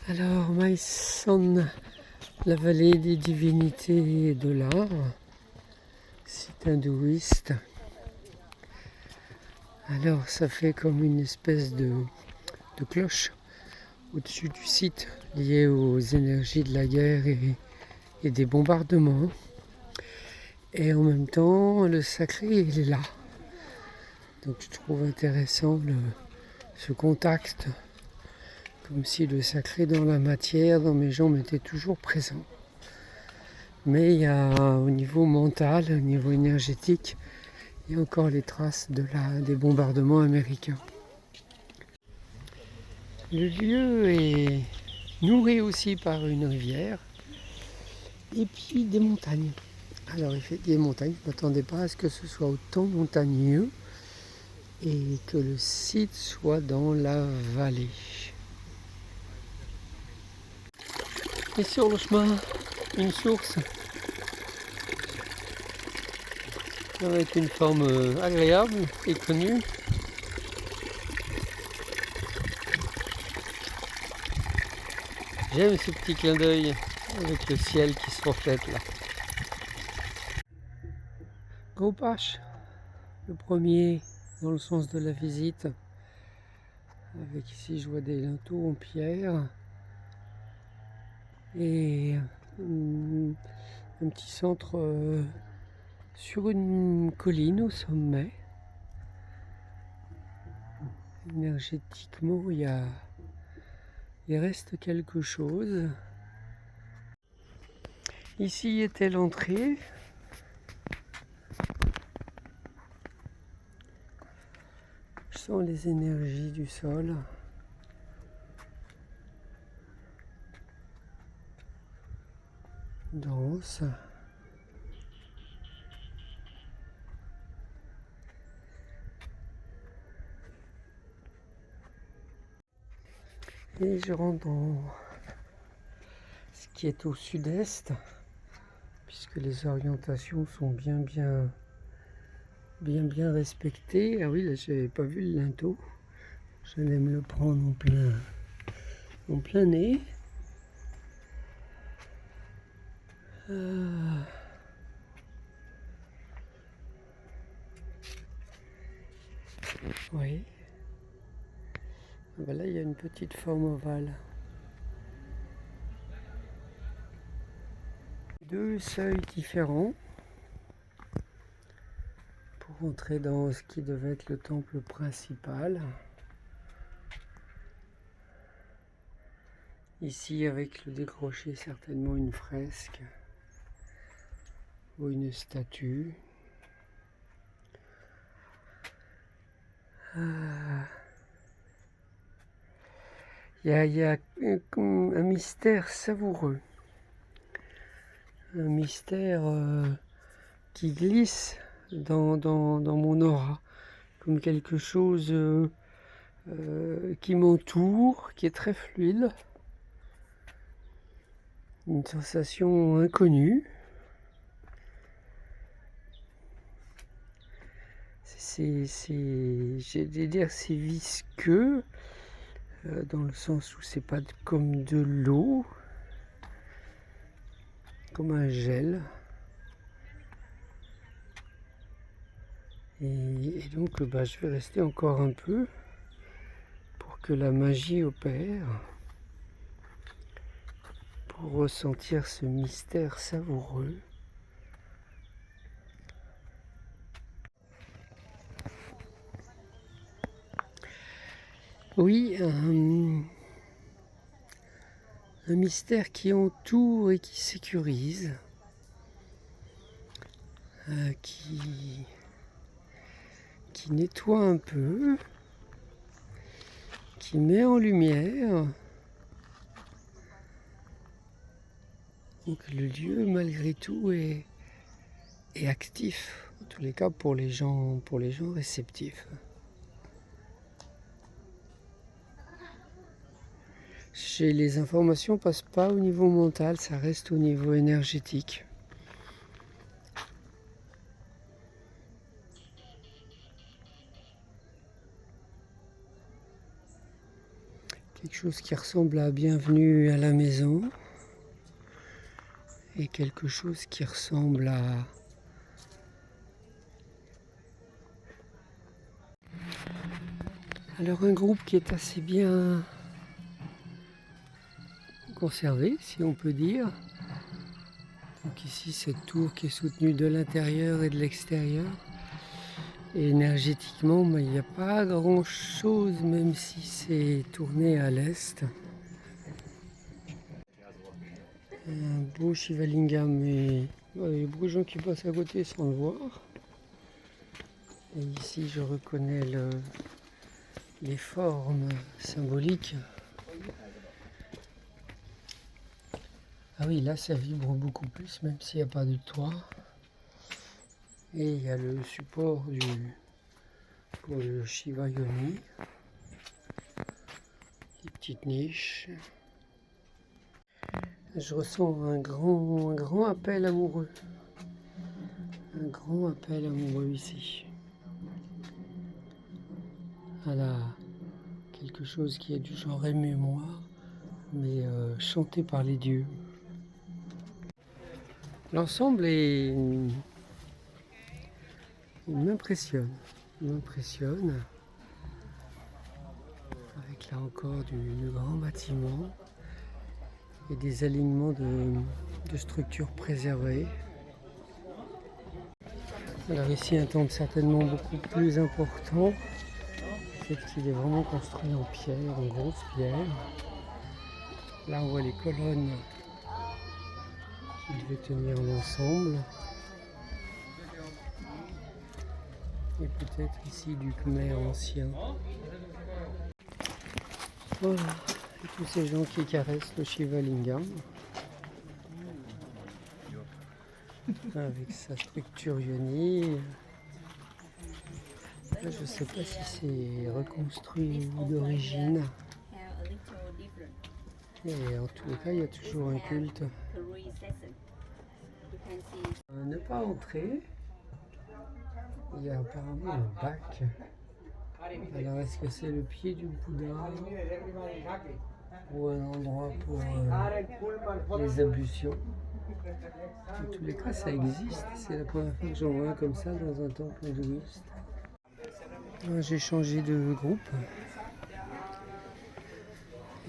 Alors, Mysore, la vallée des divinités et de l'art, site hindouiste. Alors, ça fait comme une espèce de cloche au-dessus du site, liée aux énergies de la guerre et des bombardements. Et en même temps, le sacré, il est là. Donc, je trouve intéressant ce contact, comme si le sacré dans la matière, dans mes jambes, était toujours présent. Mais il y a au niveau mental, au niveau énergétique, il y a encore les traces des bombardements américains. Le lieu est nourri aussi par une rivière et puis des montagnes. Alors il fait des montagnes, je ne m'attendais pas à ce que ce soit autant montagneux et que le site soit dans la vallée. Et sur le chemin, une source avec une forme agréable et connue. J'aime ce petit clin d'œil avec le ciel qui se reflète là. Gopash, le premier dans le sens de la visite. Avec ici je vois des linteaux en pierre. Et un petit centre sur une colline au sommet. Énergétiquement, il reste quelque chose. Ici était l'entrée. Je sens les énergies du sol. Dense. Et je rentre dans ce qui est au sud-est, puisque les orientations sont bien respectées. Ah oui, là j'avais pas vu le linteau. J'allais me le prendre en plein nez. Oui. Ben là, il y a une petite forme ovale. Deux seuils différents pour entrer dans ce qui devait être le temple principal. Ici, avec le décroché, certainement une fresque ou une statue. Il y a un mystère savoureux. Un mystère qui glisse dans mon aura, comme quelque chose qui m'entoure, qui est très fluide. Une sensation inconnue. J'allais dire c'est visqueux, dans le sens où c'est pas comme de l'eau, comme un gel. Et donc je vais rester encore un peu pour que la magie opère, pour ressentir ce mystère savoureux. Oui, un mystère qui entoure et qui sécurise, qui nettoie un peu, qui met en lumière. Donc le lieu, malgré tout, est actif, en tous les cas pour les gens réceptifs. Les informations ne passent pas au niveau mental, ça reste au niveau énergétique. quelque chose qui ressemble à Bienvenue à la maison et quelque chose qui ressemble à alors un groupe qui est assez bien conservé, si on peut dire. Donc ici cette tour qui est soutenue de l'intérieur et de l'extérieur. Et énergétiquement, il n'y a pas grand chose, même si c'est tourné à l'est. Un beau Shivalingam, mais il y a beaucoup de gens qui passent à côté sans le voir. Et ici, je reconnais les formes symboliques. Ah oui, là, ça vibre beaucoup plus, même s'il n'y a pas de toit. Et il y a le support pour le Shiva Yoni. Des petites niches. Je ressens un grand appel amoureux. Un grand appel amoureux ici. Voilà, quelque chose qui est du genre émue-moi, mais chanté par les dieux. L'ensemble il m'impressionne. Avec là encore du grand bâtiment et des alignements de structures préservées. Alors ici un temple certainement beaucoup plus important. C'est qu'il est vraiment construit en pierre, en grosse pierre. Là on voit les colonnes qui devaient tenir l'ensemble. Et peut-être ici du Khmer ancien. Voilà, et tous ces gens qui caressent le Shiva Lingam. Avec sa structure yoni. Là, je ne sais pas si c'est reconstruit ou d'origine. Mais en tous les cas, il y a toujours un culte. Ne pas entrer. Il y a apparemment un bac. Alors, est-ce que c'est le pied du Bouddha ou un endroit pour les ablutions? En tous les cas, ça existe. C'est la première fois que j'en vois un comme ça dans un temple hindouiste. J'ai changé de groupe.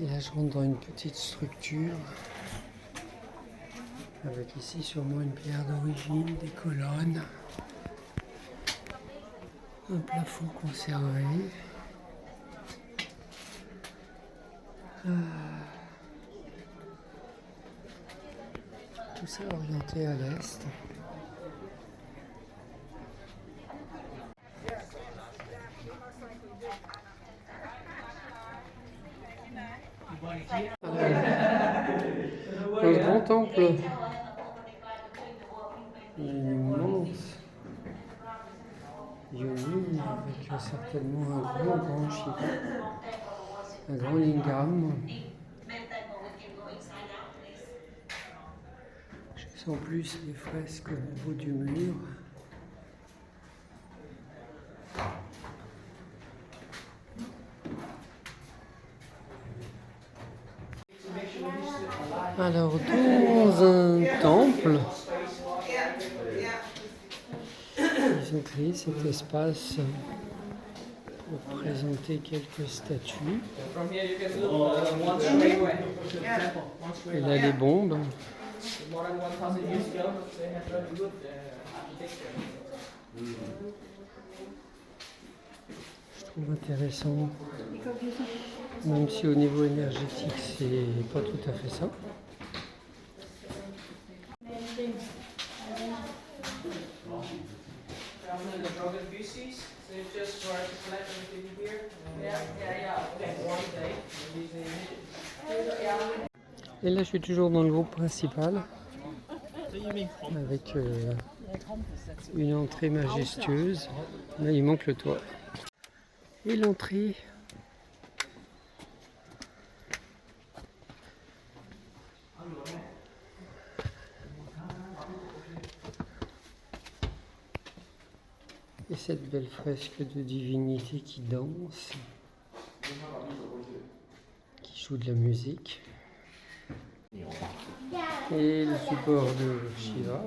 Et là, je rentre dans une petite structure. Avec ici sûrement une pierre d'origine, des colonnes. Un plafond conservé. Tout ça orienté à l'est. Dans le grand temple, il y a une immense yoni avec certainement un grand Shiva, un grand lingam. Je sens plus les fresques au niveau du mur. Alors, dans un temple, ils ont créé cet espace pour présenter quelques statues. Et là, les bombes. Je trouve intéressant, même si au niveau énergétique, c'est pas tout à fait ça. Et là, je suis toujours dans le groupe principal, avec une entrée majestueuse. Là, il manque le toit. Et l'entrée. Et cette belle fresque de divinité qui danse, joue de la musique. Et le support de Shiva.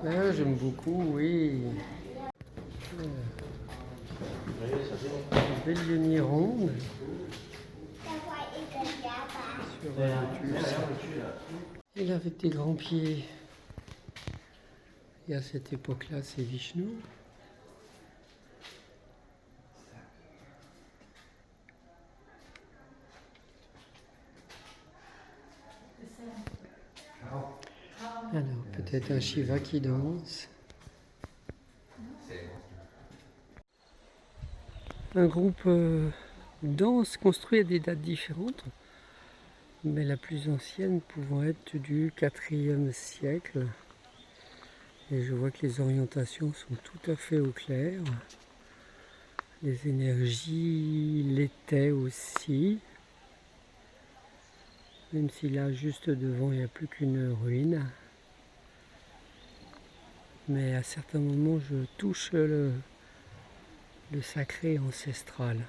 Ah, j'aime beaucoup, oui. Une belle lignée ronde sur un lotus. Et là, avec des grands pieds. Et à cette époque-là, c'est Vishnu. Alors, peut-être un Shiva qui danse. Un groupe danse construit à des dates différentes, mais la plus ancienne pouvant être du IVe siècle. Et je vois que les orientations sont tout à fait au clair. Les énergies l'étaient aussi. Même si là, juste devant, il n'y a plus qu'une ruine. Mais à certains moments, je touche le sacré ancestral.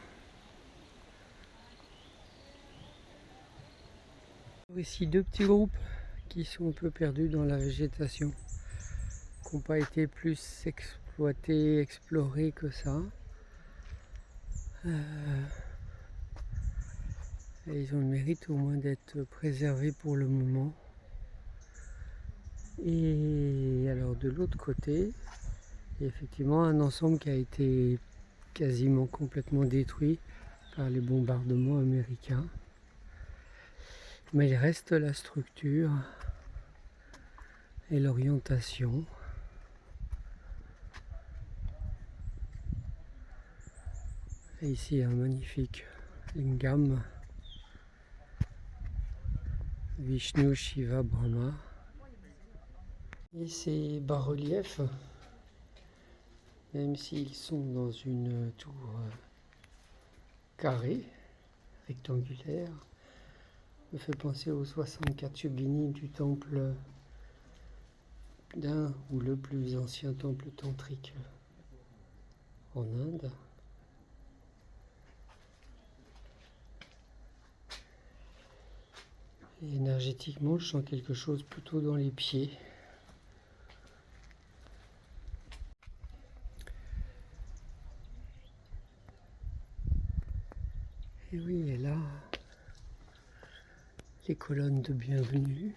Ici, deux petits groupes qui sont un peu perdus dans la végétation, qui n'ont pas été plus exploités, explorés que ça. Et ils ont le mérite au moins d'être préservés pour le moment. Et alors de l'autre côté, il y a effectivement un ensemble qui a été quasiment complètement détruit par les bombardements américains. Mais il reste la structure et l'orientation. Et ici un magnifique lingam. Vishnu, Shiva, Brahma. Et ces bas-reliefs, même s'ils sont dans une tour carrée, rectangulaire, me fait penser aux 64 yoginis du temple d'un ou le plus ancien temple tantrique en Inde. Et énergétiquement, je sens quelque chose plutôt dans les pieds. Et oui, et là, les colonnes de bienvenue.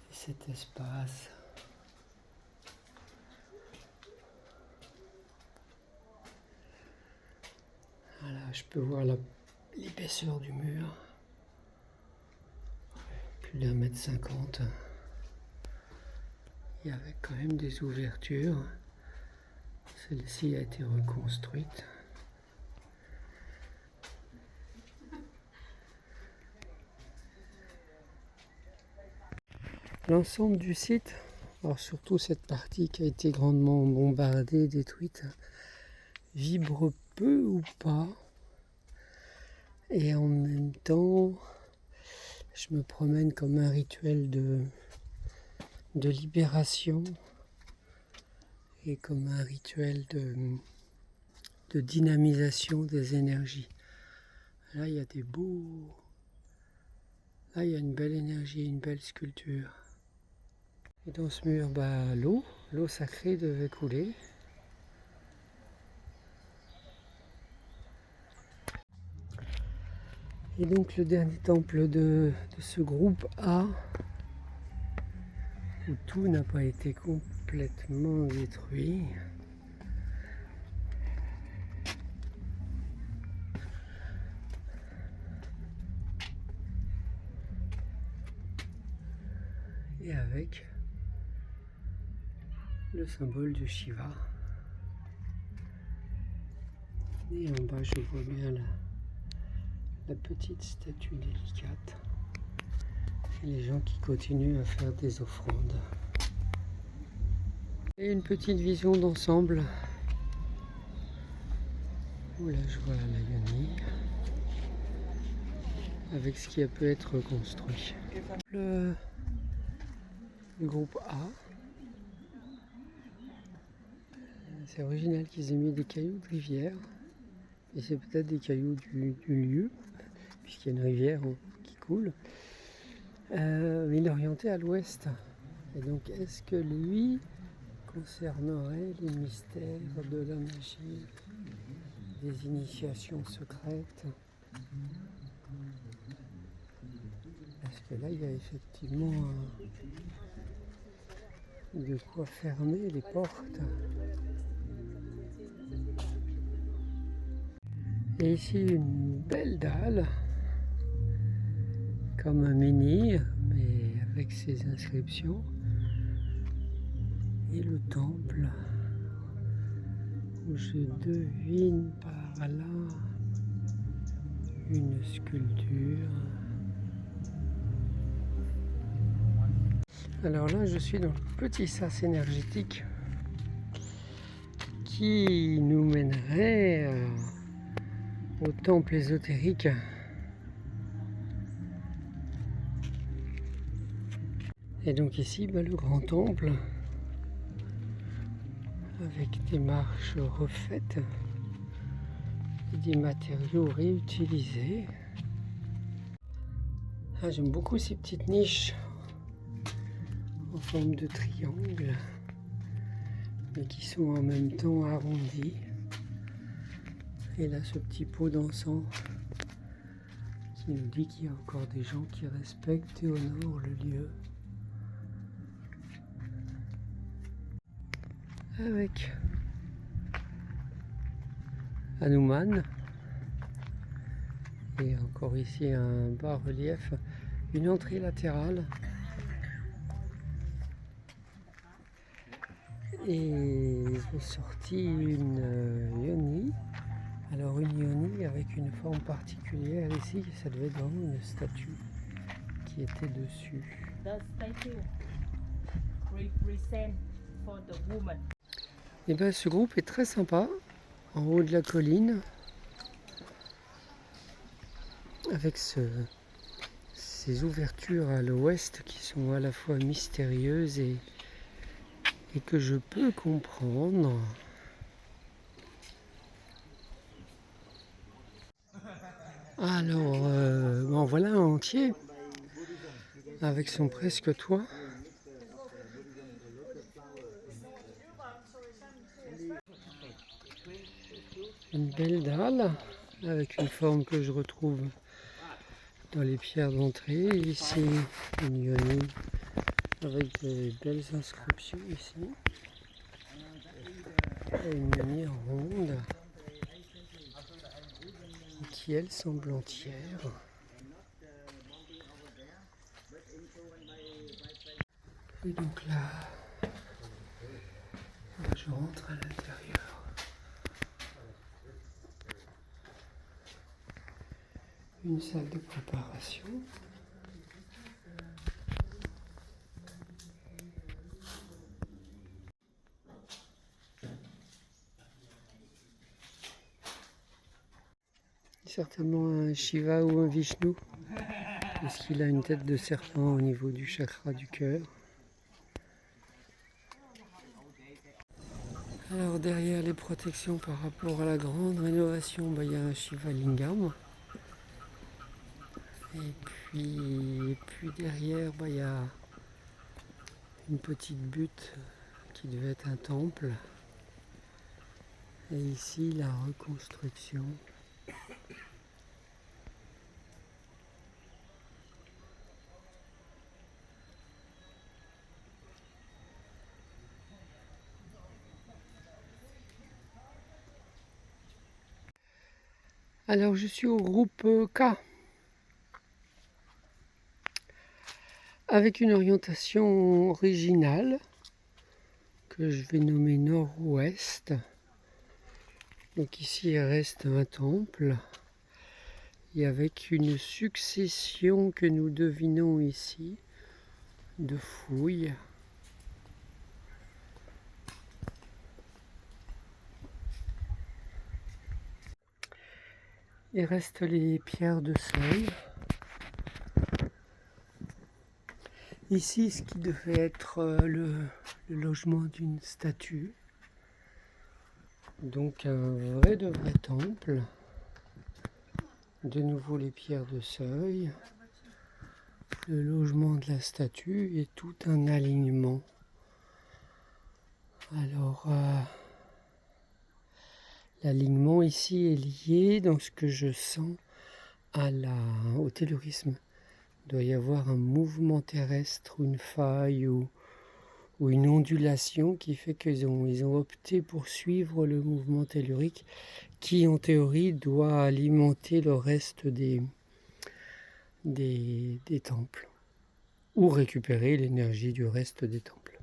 Et cet espace. Voilà, je peux voir l'épaisseur du mur. Plus d'1,50 m. Il y avait quand même des ouvertures. Celle-ci a été reconstruite. L'ensemble du site, alors surtout cette partie qui a été grandement bombardée, détruite, vibre peu ou pas. Et en même temps, je me promène comme un rituel de libération et comme un rituel de dynamisation des énergies. Là, il y a des beaux... Là, il y a une belle énergie, une belle sculpture. Et dans ce mur, l'eau sacrée devait couler. Et donc le dernier temple de ce groupe A, où tout n'a pas été complètement détruit. Et avec le symbole de Shiva. Et en bas, je vois bien la petite statue délicate. Et les gens qui continuent à faire des offrandes. Et une petite vision d'ensemble. Où là, je vois la yoni. Avec ce qui a pu être reconstruit. le groupe A. C'est original qu'ils aient mis des cailloux de rivière. Et c'est peut-être des cailloux du lieu, puisqu'il y a une rivière qui coule. Mais il est orienté à l'ouest. Et donc, est-ce que lui concernerait les mystères de la magie, des initiations secrètes? Parce que là, il y a effectivement de quoi fermer les portes. Et ici, une belle dalle, comme un menhir, mais avec ses inscriptions. Et le temple, où je devine par là une sculpture. Alors là, je suis dans le petit sas énergétique qui nous mènerait au temple ésotérique. Et donc ici, le grand temple, avec des marches refaites et des matériaux réutilisés. Ah, j'aime beaucoup ces petites niches en forme de triangle, mais qui sont en même temps arrondies. Et là, ce petit pot d'encens qui nous dit qu'il y a encore des gens qui respectent et honorent le lieu. Avec Hanuman. Et encore ici un bas-relief, une entrée latérale. Et ils ont sorti une yoni. Alors une yoni avec une forme particulière ici, ça devait être vraiment une statue qui était dessus. Et bien ce groupe est très sympa, en haut de la colline, avec ces ouvertures à l'ouest qui sont à la fois mystérieuses et que je peux comprendre. Alors, bon, voilà un entier avec son presque toit. Une belle dalle avec une forme que je retrouve dans les pierres d'entrée. Ici, une yoni avec de belles inscriptions ici. Et une yoni ronde qui, elle, semble entière. Et donc là, je rentre à l'intérieur. Une salle de préparation. Certainement un Shiva ou un Vishnu, parce qu'il a une tête de serpent au niveau du chakra du cœur. Alors derrière les protections par rapport à la grande rénovation, il y a un Shiva Lingam. Et puis derrière, il y a une petite butte qui devait être un temple. Et ici, la reconstruction. Alors je suis au groupe K, avec une orientation originale que je vais nommer nord-ouest. Donc ici il reste un temple et avec une succession que nous devinons ici de fouilles. Il reste les pierres de seuil. Ici, ce qui devait être le logement d'une statue. Donc un vrai de vrai temple. De nouveau les pierres de seuil. Le logement de la statue et tout un alignement. Alors, l'alignement ici est lié, dans ce que je sens, au taylorisme. Il doit y avoir un mouvement terrestre, une faille ou une ondulation qui fait qu'ils ont opté pour suivre le mouvement tellurique qui, en théorie, doit alimenter le reste des temples ou récupérer l'énergie du reste des temples.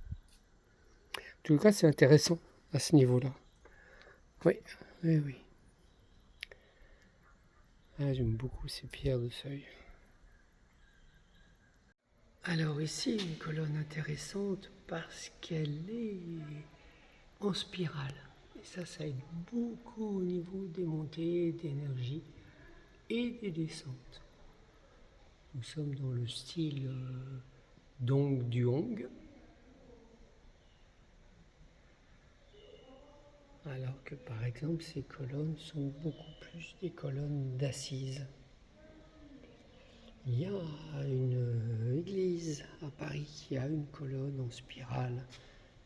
En tout cas, c'est intéressant à ce niveau-là. Oui, oui, oui. Ah, j'aime beaucoup ces pierres de seuil. Alors ici, une colonne intéressante parce qu'elle est en spirale. Et ça aide beaucoup au niveau des montées d'énergie et des descentes. Nous sommes dans le style Dong Duong. Alors que par exemple, ces colonnes sont beaucoup plus des colonnes d'assises. Il y a une église à Paris qui a une colonne en spirale.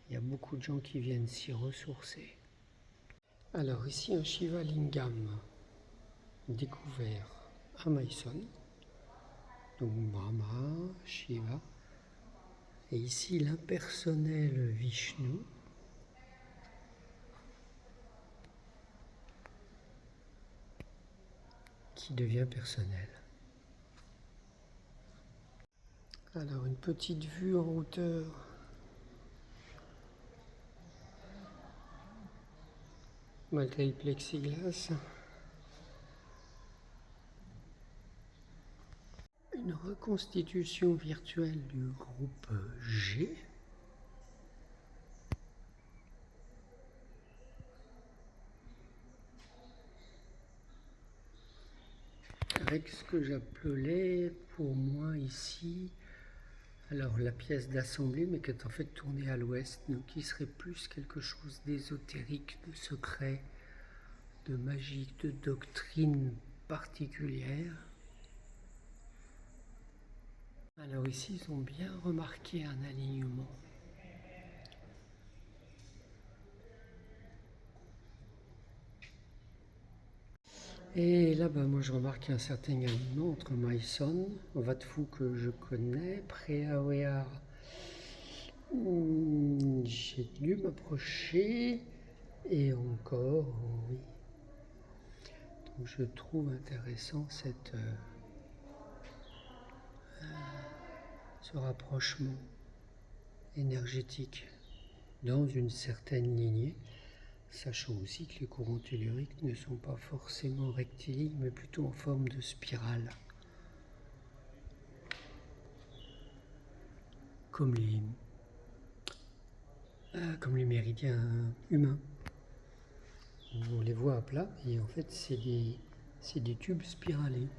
Il y a beaucoup de gens qui viennent s'y ressourcer. Alors ici un Shiva Lingam découvert à Mysore. Donc Brahma, Shiva. Et ici l'impersonnel Vishnu. Qui devient personnel. Alors une petite vue en hauteur. Malgré le plexiglas. Une reconstitution virtuelle du groupe G. Avec ce que j'appelais pour moi ici, alors la pièce d'assemblée, mais qui est en fait tournée à l'ouest, donc qui serait plus quelque chose d'ésotérique, de secret, de magique, de doctrine particulière. Alors ici, ils ont bien remarqué un alignement. Et là-bas, moi, je remarque un certain alignement entre Myson, Vatfu que je connais, Preawea, j'ai dû m'approcher, et encore, oui. Donc je trouve intéressant ce rapprochement énergétique dans une certaine lignée, sachant aussi que les courants telluriques ne sont pas forcément rectilignes, mais plutôt en forme de spirale. Comme les méridiens humains. On les voit à plat et en fait c'est des tubes spiralés.